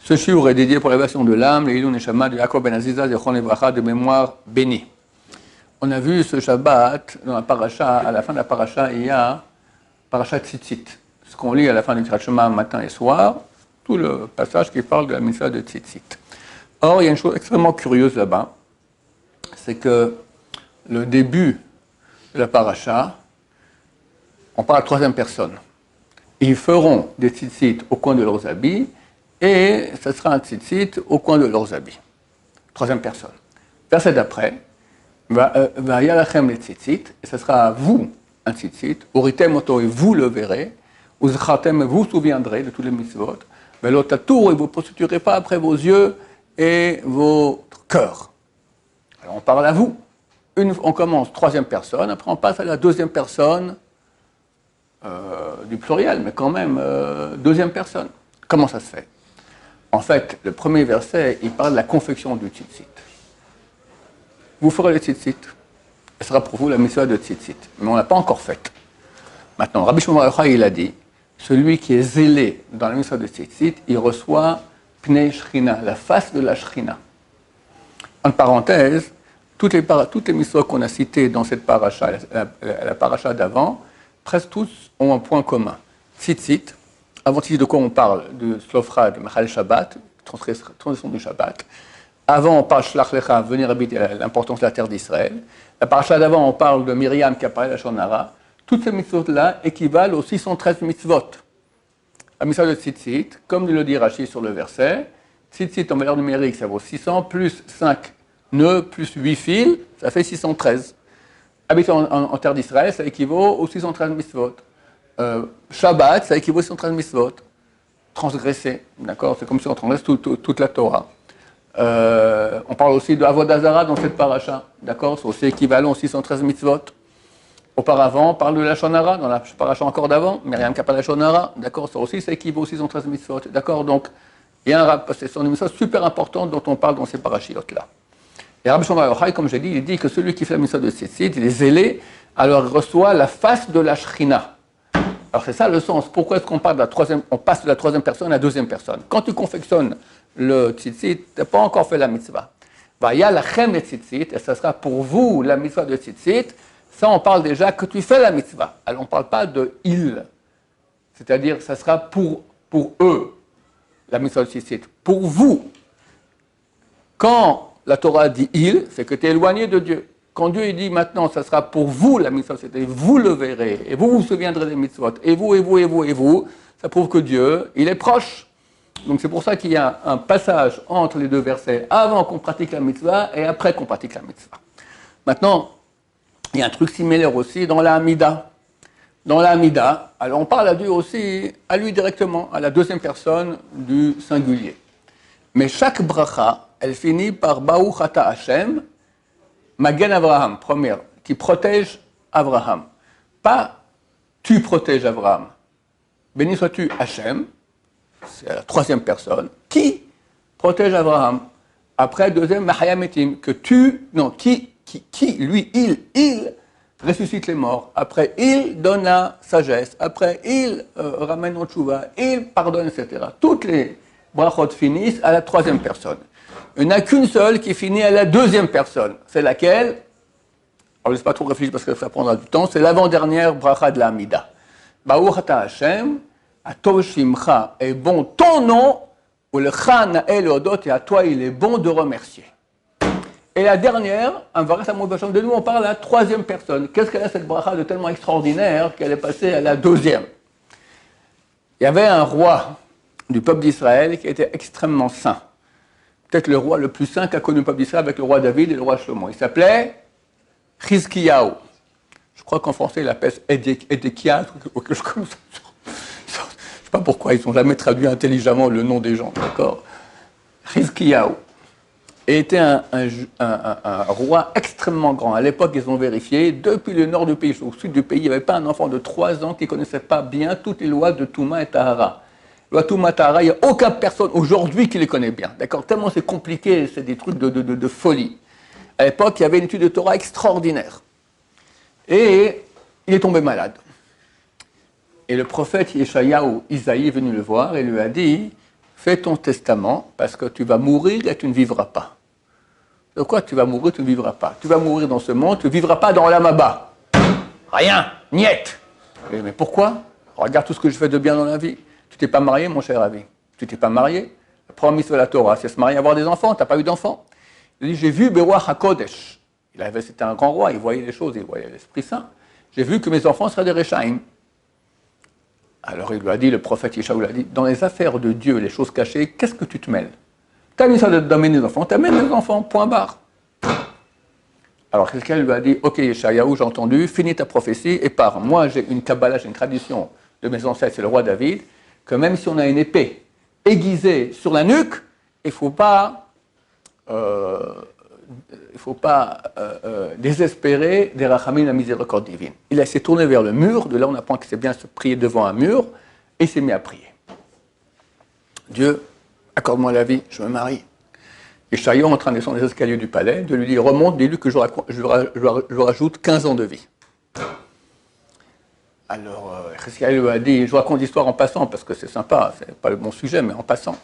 Ce shiur est dédié pour l'élévation de l'âme, les Ilou Neshama de Yaakov Ben Aziza, de Chon Lebracha, de mémoire bénie. On a vu ce Shabbat, dans la paracha, à la fin de la paracha, il y a paracha Tzitzit. Ce qu'on lit à la fin du Shema matin et soir, tout le passage qui parle de la mitzvah de Tzitzit. Or, il y a une chose extrêmement curieuse là-bas, c'est que le début de la paracha, on parle à la troisième personne. Ils feront des tzitzit au coin de leurs habits, et ce sera un tzitzit au coin de leurs habits. Troisième personne. Verset d'après, va yalachem les tzitzit, et ce sera à vous un tzitzit, uritem oto, et vous le verrez, uzchatem, et vous souviendrez de tous les mitzvot, velotatour, et vous ne prostituerez pas après vos yeux et votre cœur. Alors on parle à vous. On commence troisième personne, après on passe à la deuxième personne du pluriel, mais quand même deuxième personne. Comment ça se fait? En fait, le premier verset, il parle de la confection du tzitzit. Vous ferez le tzitzit. Ce sera pour vous la mitzvah de tzitzit. Mais on ne l'a pas encore faite. Maintenant, Rabbi Shimon bar Yochai, il a dit, celui qui est zélé dans la mitzvah de tzitzit, il reçoit pnei shrina, la face de la shrina. En parenthèse, toutes les mitzvot qu'on a citées dans cette paracha, la paracha d'avant, presque tous ont un point commun. Tzitzit, avant de quoi on parle de Slofra, de Machal Shabbat, transition du Shabbat. Avant, on parle Shlach Lecha, venir habiter l'importance de la terre d'Israël. La paracha d'avant, on parle de Myriam qui apparaît à la Shonara. Toutes ces mitzvot-là équivalent aux 613 mitzvot. La mitzvah de Tzitzit, comme le dit Rashi sur le verset, Tzitzit en valeur numérique, ça vaut 600 plus 5 nœuds plus 8 fils, ça fait 613. Habiter en terre d'Israël, ça équivaut aux 613 mitzvot. Shabbat, ça équivaut aux 613 mitzvot. Transgresser, d'accord? C'est comme si on transgresse toute la Torah. On parle aussi de Avodah Zara dans cette paracha, d'accord? C'est aussi équivalent aux 613 mitzvot. Auparavant, on parle de la Shonara, dans la paracha encore d'avant, Myriam qui appelle la Shonara, d'accord? Ça aussi, ça équivaut aux 613 mitzvot, d'accord? Donc, il y a un rapport, c'est une mitzvah super importante dont on parle dans ces parachiotes-là. Et Rabbi Shimon bar Yochai, comme j'ai dit, il dit que celui qui fait la mitzvah de tzitzit, il est zélé, alors il reçoit la face de la shrina. Alors c'est ça le sens. Pourquoi est-ce qu'on parle de la troisième, on passe de la troisième personne à la deuxième personne? Quand tu confectionnes le tzitzit, tu n'as pas encore fait la mitzvah. Va ya lachem le tzitzit, et ça sera pour vous la mitzvah de tzitzit. Ça, on parle déjà que tu fais la mitzvah. Alors on ne parle pas de il. C'est-à-dire, ça sera pour eux, la mitzvah de tzitzit. Pour vous. Quand la Torah dit il, c'est que tu es éloigné de Dieu. Quand Dieu dit maintenant, ça sera pour vous la mitzvah, c'est-à-dire vous le verrez, et vous vous souviendrez des mitzvot, et vous, et vous, et vous, et vous, ça prouve que Dieu, il est proche. Donc c'est pour ça qu'il y a un passage entre les deux versets, avant qu'on pratique la mitzvah et après qu'on pratique la mitzvah. Maintenant, il y a un truc similaire aussi dans la Hamida. Dans la Hamida, alors on parle à Dieu aussi, à lui directement, à la deuxième personne du singulier. Mais chaque bracha, elle finit par Baruch Ata Hashem, Magen Avraham, première, qui protège Avraham. Pas tu protèges Avraham. Béni sois-tu Hashem, c'est la troisième personne, qui protège Avraham. Après, deuxième, Mahayametim, que tu, non, qui, lui, il ressuscite les morts. Après, il donne la sagesse. Après, il ramène au tchouva, il pardonne, etc. Toutes les brachot finissent à la troisième personne. Il n'y en a qu'une seule qui finit à la deuxième personne. C'est laquelle? Alors, je ne laisse pas trop réfléchir parce que ça prendra du temps. C'est l'avant-dernière bracha de la Hamida. Baruch ata Hashem, atov shimcha, est bon ton nom, ou le chan el odot, et à toi il est bon de remercier. Et la dernière, un varas amod basham, de nous on parle à la troisième personne. Qu'est-ce qu'elle a cette bracha de tellement extraordinaire qu'elle est passée à la deuxième? Il y avait un roi du peuple d'Israël qui était extrêmement saint. Peut-être le roi le plus saint qu'a connu le peuple d'Israël avec le roi David et le roi Shlomo. Il s'appelait Chizkiyahu. Je crois qu'en français il l'appelle Édéchias ou quelque chose comme ça. Je ne sais pas pourquoi ils n'ont jamais traduit intelligemment le nom des gens, d'accord? Chizkiyahu était un roi extrêmement grand. À l'époque, ils ont vérifié, depuis le nord du pays jusqu'au sud du pays, il n'y avait pas un enfant de 3 ans qui ne connaissait pas bien toutes les lois de Touma et Tahara. Tahara, il n'y a aucune personne aujourd'hui qui les connaît bien. D'accord? Tellement c'est compliqué, c'est des trucs de folie. À l'époque, il y avait une étude de Torah extraordinaire. Et il est tombé malade. Et le prophète Yeshayahu, Isaïe, est venu le voir et lui a dit, fais ton testament parce que tu vas mourir et tu ne vivras pas. De quoi tu vas mourir, tu ne vivras pas? Tu vas mourir dans ce monde, tu ne vivras pas dans l'Amaba. Rien, niet. Mais pourquoi? Regarde tout ce que je fais de bien dans la vie. Tu t'es pas marié, mon cher ami. Tu t'es pas marié. La première mise de la Torah, c'est se marier et avoir des enfants. Tu n'as pas eu d'enfants. Il dit, j'ai vu Beroach HaKodesh. C'était un grand roi, il voyait les choses, il voyait l'Esprit Saint. J'ai vu que mes enfants seraient des Réchaïm. Alors il lui a dit, le prophète Yeshayahu lui a dit, dans les affaires de Dieu, les choses cachées, qu'est-ce que tu te mêles? Tu as mis ça d'amener des enfants, tu amènes des enfants, point barre. Alors quelqu'un lui a dit, ok Yeshayahu, j'ai entendu, finis ta prophétie et pars. Moi j'ai une Kabbalah, j'ai une tradition de mes ancêtres, c'est le roi David, que même si on a une épée aiguisée sur la nuque, il ne faut pas désespérer des rachamim, la miséricorde divine. Il s'est tourné vers le mur, de là on apprend qu'il s'est bien se prier devant un mur, et il s'est mis à prier. Dieu, accorde-moi la vie, je me marie. Et Yeshayahu, en train de descendre les escaliers du palais, de lui dire, remonte, dis-lui que je rajoute 15 ans de vie. Alors, Yeshayahu lui a dit, je raconte l'histoire en passant, parce que c'est sympa, c'est pas le bon sujet, mais en passant.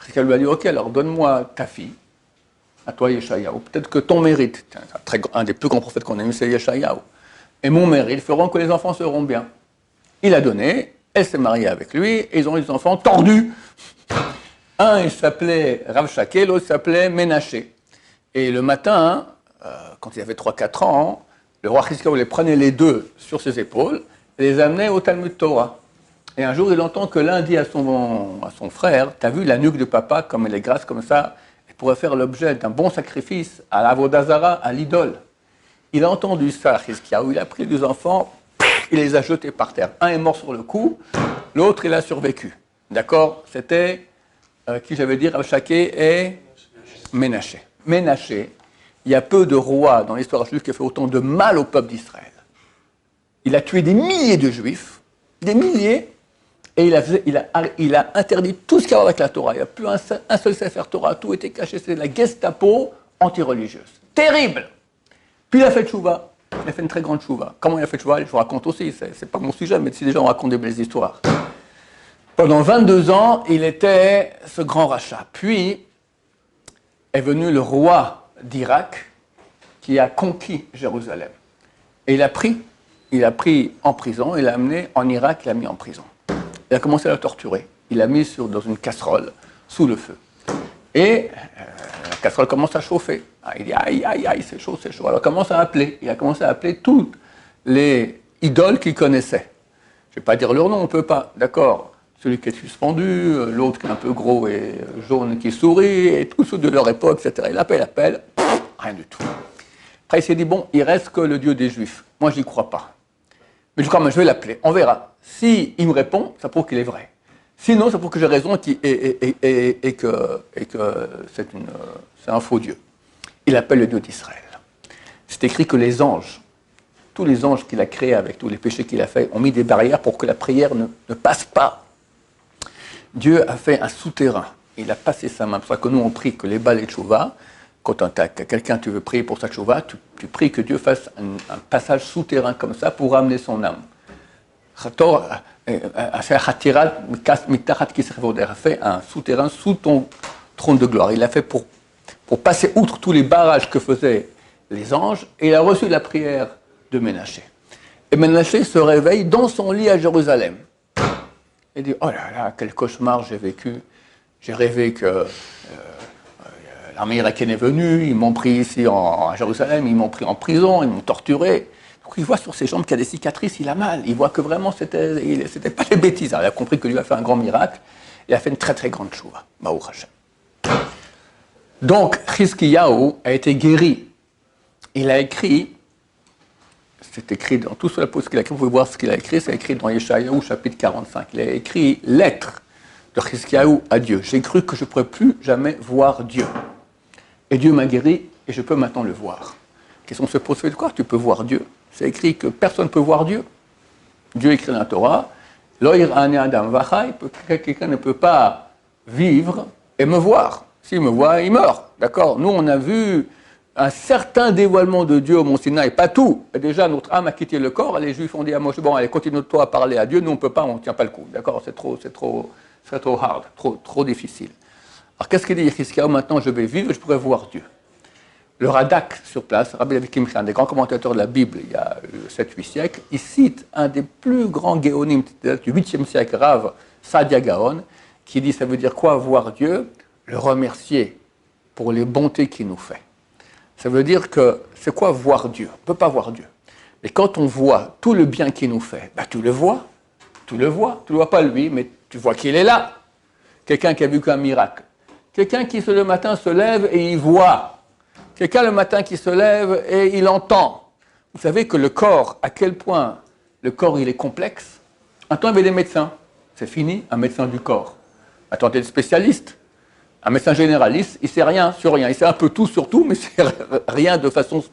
Yeshayahu lui a dit, ok, alors donne-moi ta fille, à toi Yeshayahu, peut-être que ton mérite, un des plus grands prophètes qu'on a eu, c'est Yeshayahu, et mon mérite feront que les enfants seront bien. Il a donné, elle s'est mariée avec lui, et ils ont eu des enfants tordus. Un, il s'appelait Rav Shaké, l'autre s'appelait Ménaché. Et le matin, quand il avait 3-4 ans, le roi Chizkiyahu les prenait les deux sur ses épaules et les amenait au Talmud Torah. Et un jour, il entend que l'un dit à son frère, t'as vu la nuque de papa, comme elle est grasse comme ça, elle pourrait faire l'objet d'un bon sacrifice à l'Avodazara, à l'idole. Il a entendu ça, Chizkiyahu, il a pris les enfants, il les a jetés par terre. Un est mort sur le coup, l'autre, il a survécu. D'accord? C'était... qui j'avais dit, Rav Shaké et Ménaché. Ménaché, il y a peu de rois dans l'histoire juive qui a fait autant de mal au peuple d'Israël. Il a tué des milliers de juifs, des milliers, et il a interdit tout ce qui a à voir avec la Torah. Il n'y a plus un seul Sefer Torah, tout était caché, c'est la Gestapo anti-religieuse. Terrible! Puis il a fait tchouva, il a fait une très grande tchouva. Comment il a fait tchouva? Je vous raconte aussi, c'est pas mon sujet, mais si déjà on raconte des belles histoires. Pendant 22 ans, il était ce grand rachat. Puis est venu le roi d'Irak qui a conquis Jérusalem. Et il a pris en prison, il l'a amené en Irak, il l'a mis en prison. Il a commencé à le torturer. Il l'a mis dans une casserole, sous le feu. Et la casserole commence à chauffer. Il dit aïe, aïe, aïe, c'est chaud, c'est chaud. Alors il commence à appeler. Il a commencé à appeler toutes les idoles qu'il connaissait. Je ne vais pas dire leur nom, on ne peut pas, d'accord? Celui qui est suspendu, l'autre qui est un peu gros et jaune qui sourit, et tous ceux de leur époque, etc. Il appelle, rien du tout. Après, il s'est dit, bon, il reste que le Dieu des Juifs. Moi, je n'y crois pas. Mais je crois, je vais l'appeler, on verra. S'il me répond, ça prouve qu'il est vrai. Sinon, ça prouve que j'ai raison et que c'est un faux Dieu. Il appelle le Dieu d'Israël. C'est écrit que les anges, tous les anges qu'il a créés avec tous les péchés qu'il a faits, ont mis des barrières pour que la prière ne passe pas. Dieu a fait un souterrain. Il a passé sa main. C'est pour ça que nous, on prie que les balais de tchouva, quand quelqu'un tu veux prier pour sa tchouva, tu pries que Dieu fasse un passage souterrain comme ça pour ramener son âme. A fait un souterrain sous ton trône de gloire. Il l'a fait pour passer outre tous les barrages que faisaient les anges, et il a reçu la prière de Ménaché. Et Ménaché se réveille dans son lit à Jérusalem. Il dit, oh là là, quel cauchemar j'ai vécu. J'ai rêvé que l'armée irakienne est venue, ils m'ont pris ici à Jérusalem, ils m'ont pris en prison, ils m'ont torturé. Donc il voit sur ses jambes qu'il y a des cicatrices, il a mal. Il voit que vraiment, c'était pas des bêtises. Alors, il a compris que Dieu a fait un grand miracle. Il a fait une très très grande chouva. Baruch Hashem. Donc, Chizkiyahu a été guéri. Il a écrit, c'est écrit dans tout ce qu'il a écrit, vous pouvez voir ce qu'il a écrit, c'est écrit dans Yeshayahu, chapitre 45. Il a écrit lettre de Chizkiyahu à Dieu. J'ai cru que je ne pourrais plus jamais voir Dieu. Et Dieu m'a guéri et je peux maintenant le voir. La question se pose, de quoi tu peux voir Dieu? C'est écrit que personne ne peut voir Dieu. Dieu écrit dans la Torah, quelqu'un ne peut pas vivre et me voir. S'il me voit, il meurt. D'accord? Nous, on a vu un certain dévoilement de Dieu au Mont Sinaï, pas tout. Et déjà, notre âme a quitté le corps, les Juifs ont dit à Moshe, bon, allez, continue-toi à parler à Dieu, nous, on ne peut pas, on ne tient pas le coup. D'accord? C'est trop ce serait trop hard, trop difficile. Alors qu'est-ce qu'il dit Yechiskiyahu? Maintenant je vais vivre et je pourrais voir Dieu. Le Radak sur place, Rabbi Levi Kimchi, un des grands commentateurs de la Bible il y a 7-8 siècles, il cite un des plus grands géonim du 8e siècle, Rav Sadia Gaon, qui dit ça veut dire quoi voir Dieu? Le remercier pour les bontés qu'il nous fait. Ça veut dire que c'est quoi voir Dieu? On ne peut pas voir Dieu. Et quand on voit tout le bien qu'il nous fait, ben, tu le vois. Tu le vois pas lui, mais tu vois qu'il est là. Quelqu'un qui a vu qu'un miracle. Quelqu'un qui le matin se lève et il voit. Quelqu'un le matin qui se lève et il entend. Vous savez que le corps, à quel point le corps il est complexe. Un temps il y avait des médecins. C'est fini, un médecin du corps. Maintenant, tu es spécialiste. Un médecin généraliste, il ne sait rien sur rien. Il sait un peu tout sur tout, mais il ne sait rien de façon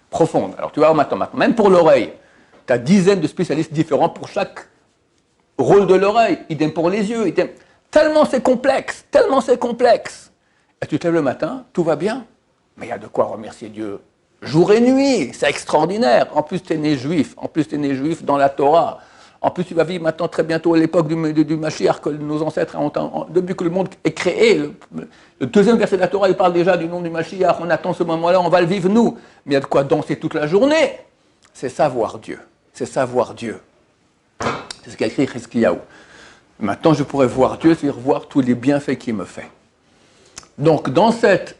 profonde. Alors tu vois, maintenant, même pour l'oreille, tu as dizaines de spécialistes différents pour chaque rôle de l'oreille. Idem pour les yeux. Idem. Tellement c'est complexe. Et tu te lèves le matin, tout va bien. Mais il y a de quoi remercier Dieu jour et nuit. C'est extraordinaire. En plus, tu es né juif. En plus, tu es né juif dans la Torah. En plus, tu vas vivre maintenant très bientôt à l'époque du Mashiach, que nos ancêtres ont, depuis que le monde est créé. Le deuxième verset de la Torah, il parle déjà du nom du Mashiach. On attend ce moment-là, on va le vivre nous. Mais il y a de quoi danser toute la journée. C'est ça voir Dieu. C'est ça voir Dieu. C'est ce qu'a écrit Yechiskiyahu. Maintenant, je pourrais voir Dieu, c'est-à-dire voir tous les bienfaits qu'il me fait. Donc, dans cette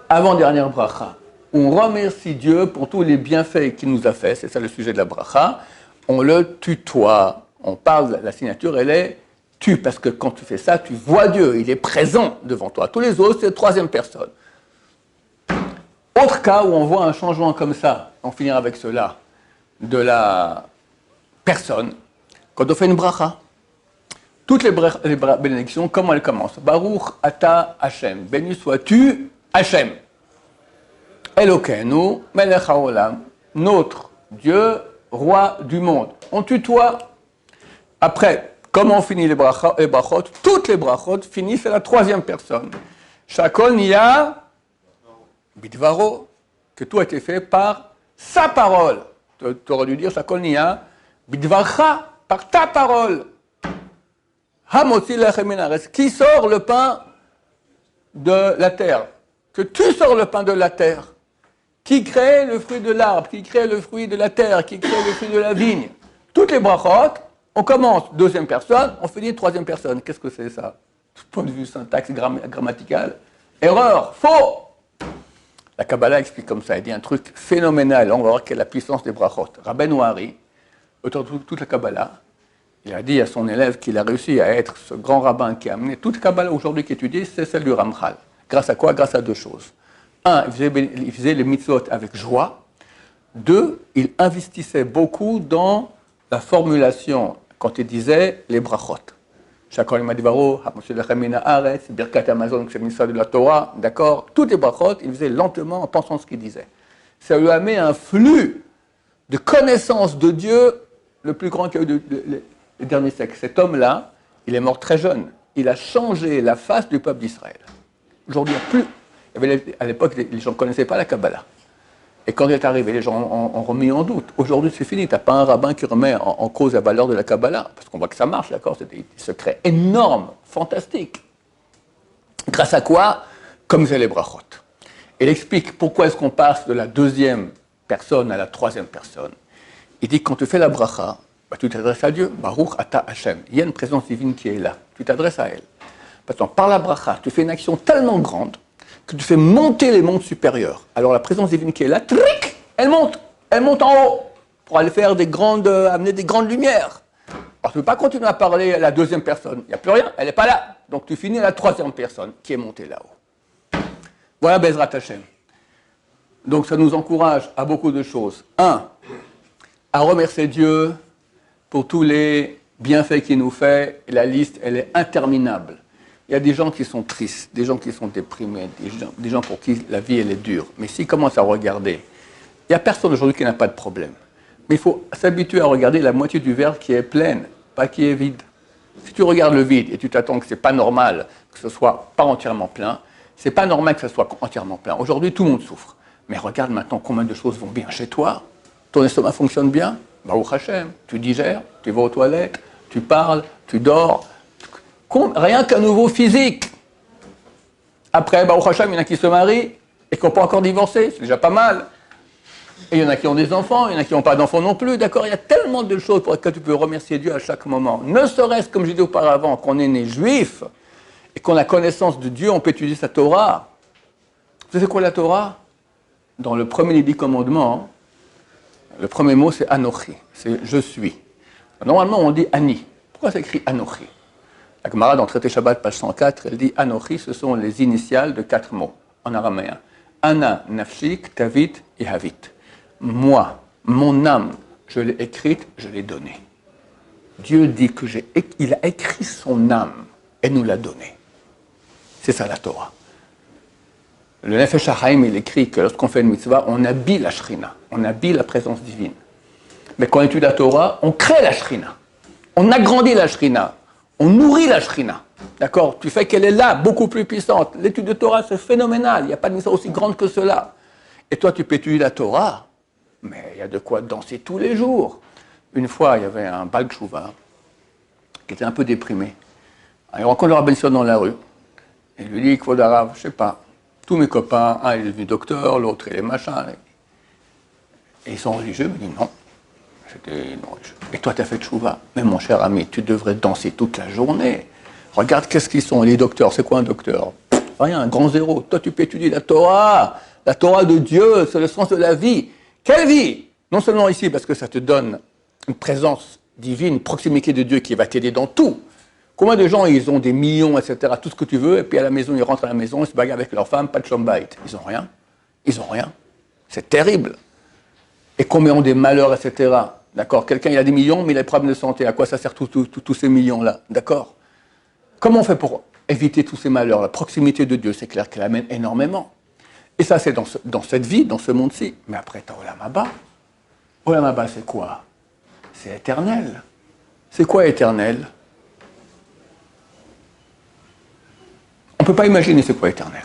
avant-dernière bracha, on remercie Dieu pour tous les bienfaits qu'il nous a fait. C'est ça le sujet de la bracha. On le tutoie. On parle, la signature, elle est tu, parce que quand tu fais ça, tu vois Dieu, il est présent devant toi. Tous les autres, c'est la troisième personne. Autre cas où on voit un changement comme ça, on finira avec cela, de la personne, quand on fait une bracha. Toutes les bénédictions, comment elles commencent? Baruch ata Hashem, béni sois-tu Hashem. Elokeinu melech haolam, notre Dieu, roi du monde. On tutoie. Après, comment on finit les brachot? Toutes les brachot finissent à la troisième personne. Shakol niya bidvaro, que tout a été fait par sa parole. Tu aurais dû dire Shakol niya bidvarcha, par ta parole. Hamotzi lechem min haaretz, qui sort le pain de la terre? Que tu sors le pain de la terre. Qui crée le fruit de l'arbre, qui crée le fruit de la terre, qui crée le fruit de la vigne. Toutes les brachot, on commence deuxième personne, on finit troisième personne. Qu'est-ce que c'est ça? Du point de vue syntaxe grammatical, erreur, faux. La Kabbalah explique comme ça, elle dit un truc phénoménal. On va voir quelle est la puissance des brachot. Rabbeinu Hari, auteur de toute la Kabbalah, il a dit à son élève qu'il a réussi à être ce grand rabbin qui a amené toute la Kabbalah aujourd'hui qui est étudiée, c'est celle du Ramchal. Grâce à quoi? Grâce à deux choses. Un, il faisait les mitzvot avec joie. Deux, il investissait beaucoup dans la formulation quand il disait les brachot. Shakol Madivaro, Hamotzi lechem min haaretz, Birkat Hamazon, c'est le ministère de la Torah, d'accord? Toutes les brachot, il faisait lentement en pensant ce qu'il disait. Ça lui a mis un flux de connaissance de Dieu le plus grand qu'il y a eu les derniers siècles. Cet homme-là, il est mort très jeune. Il a changé la face du peuple d'Israël. Aujourd'hui, il n'y a plus. À l'époque, les gens ne connaissaient pas la Kabbalah. Et quand il est arrivé, les gens ont remis en doute. Aujourd'hui, c'est fini. Tu n'as pas un rabbin qui remet en cause la valeur de la Kabbalah. Parce qu'on voit que ça marche, d'accord? C'est des secrets énormes, fantastiques. Grâce à quoi? Comme c'est les brachot. Il explique pourquoi est-ce qu'on passe de la deuxième personne à la troisième personne. Il dit que quand tu fais la bracha, bah, tu t'adresses à Dieu. Baruch ata Hashem. Il y a une présence divine qui est là. Tu t'adresses à elle. Maintenant, par la bracha, tu fais une action tellement grande que tu fais monter les mondes supérieurs. Alors la présence divine qui est là, tric, elle monte en haut pour aller faire amener des grandes lumières. Alors tu ne peux pas continuer à parler à la deuxième personne, il n'y a plus rien, elle n'est pas là. Donc tu finis à la troisième personne qui est montée là-haut. Voilà Bezrat Hashem. Donc ça nous encourage à beaucoup de choses. Un, à remercier Dieu pour tous les bienfaits qu'il nous fait. Et la liste, elle est interminable. Il y a des gens qui sont tristes, des gens qui sont déprimés, des gens pour qui la vie elle est dure. Mais s'ils commencent à regarder, il n'y a personne aujourd'hui qui n'a pas de problème. Mais il faut s'habituer à regarder la moitié du verre qui est pleine, pas qui est vide. Si tu regardes le vide et tu t'attends que ce n'est pas normal que ce soit pas entièrement plein, c'est pas normal que ce soit entièrement plein. Aujourd'hui, tout le monde souffre. Mais regarde maintenant combien de choses vont bien chez toi. Ton estomac fonctionne bien, Baruch Hashem, tu digères, tu vas aux toilettes, tu parles, tu dors. Rien qu'un nouveau physique. Après, Baruch Hashem, il y en a qui se marient et qui n'ont pas encore divorcé, c'est déjà pas mal. Et il y en a qui ont des enfants, il y en a qui n'ont pas d'enfants non plus, d'accord? Il y a tellement de choses pour lesquelles tu peux remercier Dieu à chaque moment. Ne serait-ce, comme j'ai dit auparavant, qu'on est né juif et qu'on a connaissance de Dieu, on peut étudier sa Torah. Vous savez quoi la Torah? Dans le premier des 10 commandements, le premier mot c'est Anochi, c'est je suis. Normalement on dit Ani. Pourquoi c'est écrit Anochi? La Gemara dans le traité Shabbat, page 104, elle dit Anochi, ce sont les initiales de 4 mots en araméen. Ana, Nafshik, Tavit et Havit. Moi, mon âme, je l'ai écrite, je l'ai donnée. Dieu dit qu'il a écrit son âme et nous l'a donnée. C'est ça la Torah. Le Nefesh HaChaim, il écrit que lorsqu'on fait une mitzvah, on habille la Shrina, on habille la présence divine. Mais quand on étudie la Torah, on crée la Shrina, on agrandit la Shrina, on nourrit la Shrina. D'accord? Tu fais qu'elle est là, beaucoup plus puissante. L'étude de Torah, c'est phénoménal, il n'y a pas de mitzvah aussi grande que cela. Et toi, tu peux étudier la Torah, mais il y a de quoi danser tous les jours. Une fois, il y avait un Baal Tshuva qui était un peu déprimé. Alors, il rencontre le Rabbi Sion dans la rue. Il lui dit, Kvod Harav, je ne sais pas, tous mes copains, un il est devenu docteur, l'autre il est machin. Et ils sont religieux, il me dit non. J'étais non religieux. Et toi, tu as fait Tshuva. Mais mon cher ami, tu devrais danser toute la journée. Regarde qu'est-ce qu'ils sont, les docteurs. C'est quoi un docteur? Rien, un grand zéro. Toi, tu peux étudier la Torah de Dieu, c'est le sens de la vie. Quelle vie? Non seulement ici, parce que ça te donne une présence divine, une proximité de Dieu qui va t'aider dans tout. Combien de gens, ils ont des millions, etc., tout ce que tu veux, et puis à la maison, ils rentrent à la maison, ils se bagarrent avec leur femme, pas de shambait. Ils n'ont rien. Ils n'ont rien. C'est terrible. Et combien ont des malheurs, etc. D'accord? Quelqu'un, il a des millions, mais il a des problèmes de santé. À quoi ça sert tous ces millions-là? D'accord? Comment on fait pour éviter tous ces malheurs? La proximité de Dieu, c'est clair qu'elle amène énormément. Et ça, c'est dans cette vie, dans ce monde-ci. Mais après, tu as Olam Haba. Olam Haba, c'est quoi? C'est éternel. C'est quoi éternel? On ne peut pas imaginer c'est quoi éternel.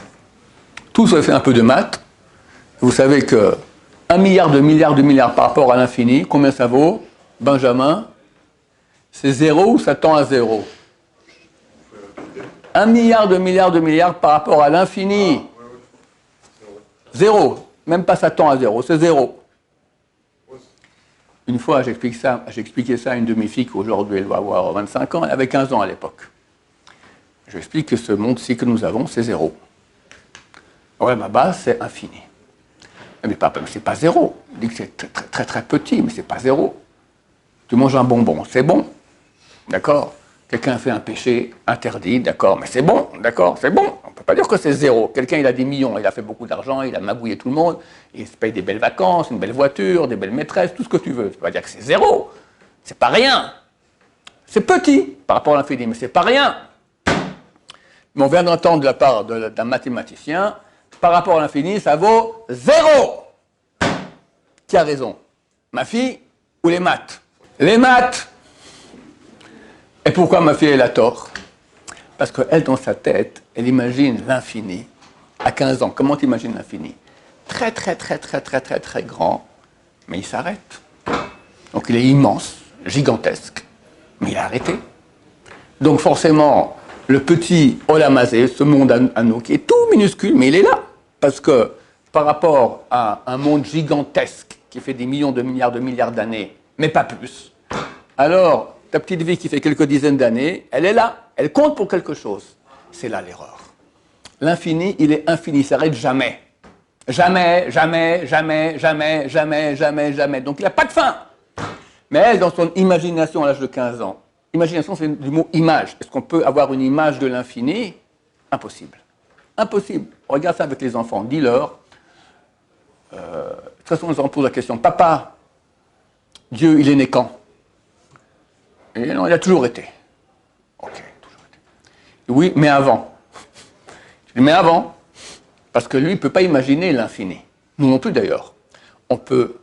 Tous ont fait un peu de maths. Vous savez que 1 milliard de milliards de milliards par rapport à l'infini, combien ça vaut? Benjamin, c'est 0 ou ça tend à 0? 1 milliard de milliards de milliards par rapport à l'infini. 0. Même pas ça tend à 0, c'est 0. Une fois, j'ai expliqué ça à une de mes filles qui aujourd'hui, elle va avoir 25 ans, elle avait 15 ans à l'époque. Je lui explique que ce monde-ci que nous avons, c'est 0. Ouais, ma base, c'est infini. Mais papa, c'est pas 0. Il dit que c'est très, très, très, très petit, mais c'est pas 0. Tu manges un bonbon, c'est bon. D'accord? Quelqu'un fait un péché interdit, d'accord, mais c'est bon, d'accord, c'est bon. On ne peut pas dire que c'est 0. Quelqu'un, il a des millions, il a fait beaucoup d'argent, il a magouillé tout le monde, il se paye des belles vacances, une belle voiture, des belles maîtresses, tout ce que tu veux. Ça ne veut pas dire que c'est 0. C'est pas rien. C'est petit par rapport à l'infini, mais c'est pas rien. Mais on vient d'entendre de la part d'un mathématicien, par rapport à l'infini, ça vaut 0. Qui a raison? Ma fille ou les maths? Les maths. Et pourquoi ma fille, elle a tort? Parce qu'elle, dans sa tête, elle imagine l'infini à 15 ans. Comment tu imagines l'infini? Très, très, très, très, très, très, très grand, mais il s'arrête. Donc il est immense, gigantesque, mais il a arrêté. Donc forcément, le petit Olam Hazé, ce monde à nous, qui est tout minuscule, mais il est là. Parce que par rapport à un monde gigantesque qui fait des millions de milliards d'années, mais pas plus, alors ta petite vie qui fait quelques dizaines d'années, elle est là, elle compte pour quelque chose. C'est là l'erreur. L'infini, il est infini, il ne s'arrête jamais. Jamais, jamais, jamais, jamais, jamais, jamais, jamais. Donc il n'a pas de fin. Mais elle, dans son imagination à l'âge de 15 ans, imagination, c'est du mot image. Est-ce qu'on peut avoir une image de l'infini? Impossible. Impossible. Regarde ça avec les enfants. Dis-leur. De toute façon, ils en posent la question. Papa, Dieu, il est né quand? Et non, il a toujours été. Ok, toujours été. Oui, mais avant. Mais avant. Parce que lui, il ne peut pas imaginer l'infini. Nous non plus d'ailleurs. On peut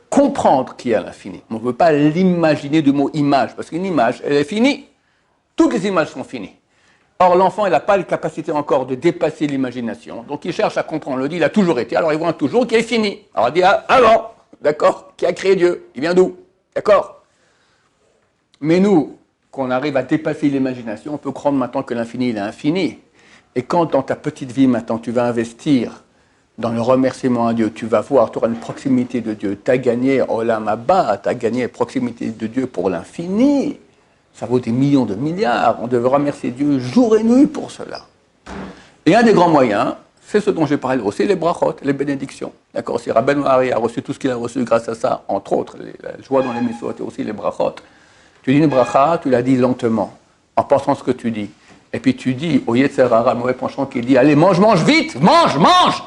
comprendre qu'il y a l'infini. On ne peut pas l'imaginer du mot image. Parce qu'une image, elle est finie. Toutes les images sont finies. Or, l'enfant, il n'a pas la capacité encore de dépasser l'imagination. Donc, il cherche à comprendre. On le dit, il a toujours été. Alors, il voit un toujours qui est fini. Alors, il dit, ah, d'accord, qui a créé Dieu? Il vient d'où? D'accord? Mais nous, qu'on arrive à dépasser l'imagination, on peut croire maintenant que l'infini, il est infini. Et quand dans ta petite vie maintenant, tu vas investir dans le remerciement à Dieu, tu vas voir, tu auras une proximité de Dieu. Tu as gagné Olam Haba, tu as gagné la proximité de Dieu pour l'infini. Ça vaut des millions de milliards. On devrait remercier Dieu jour et nuit pour cela. Et un des grands moyens, c'est ce dont j'ai parlé aussi, les brachot, les bénédictions. D'accord. Si Rabbeinu Hari a reçu tout ce qu'il a reçu grâce à ça, entre autres, la joie dans les mitzvot et aussi les brachot. Tu dis une bracha, tu la dis lentement, en pensant ce que tu dis. Et puis tu dis au Yetzer Hara, le mauvais penchant qui dit, allez, mange, mange vite, mange, mange.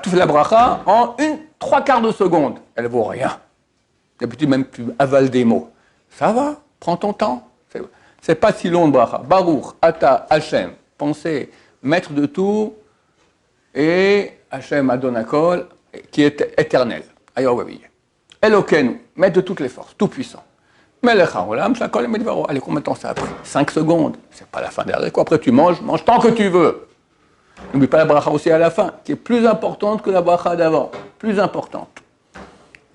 Tu fais la bracha en 3/4 de seconde. Elle vaut rien. Et puis même tu avales des mots. Ça va, prends ton temps. C'est pas si long de bracha. Baruch, Ata, Hashem, pensez, maître de tout, et Hashem Adonakol, qui est éternel. Elokeinu, maître de toutes les forces, tout puissant. Melech haolam, shakol medvaro. Allez, combien de temps ça a pris? 5 secondes. C'est pas la fin derrière. Après, tu manges, mange tant que tu veux. N'oublie pas la bracha aussi à la fin, qui est plus importante que la bracha d'avant. Plus importante.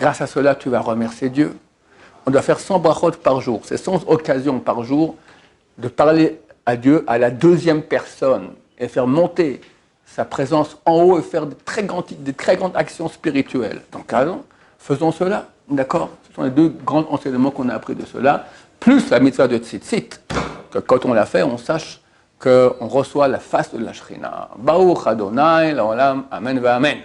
Grâce à cela, tu vas remercier Dieu. On doit faire 100 brachot par jour. C'est 100 occasions par jour de parler à Dieu à la deuxième personne et faire monter sa présence en haut et faire des très grandes actions spirituelles. Donc, allons, faisons cela. D'accord? Ce sont les deux grands enseignements qu'on a appris de cela. Plus la mitzvah de tzitzit, que quand on l'a fait, on sache qu'on reçoit la face de la Shrina. Baruch Adonai, l'olam, amen, va amen.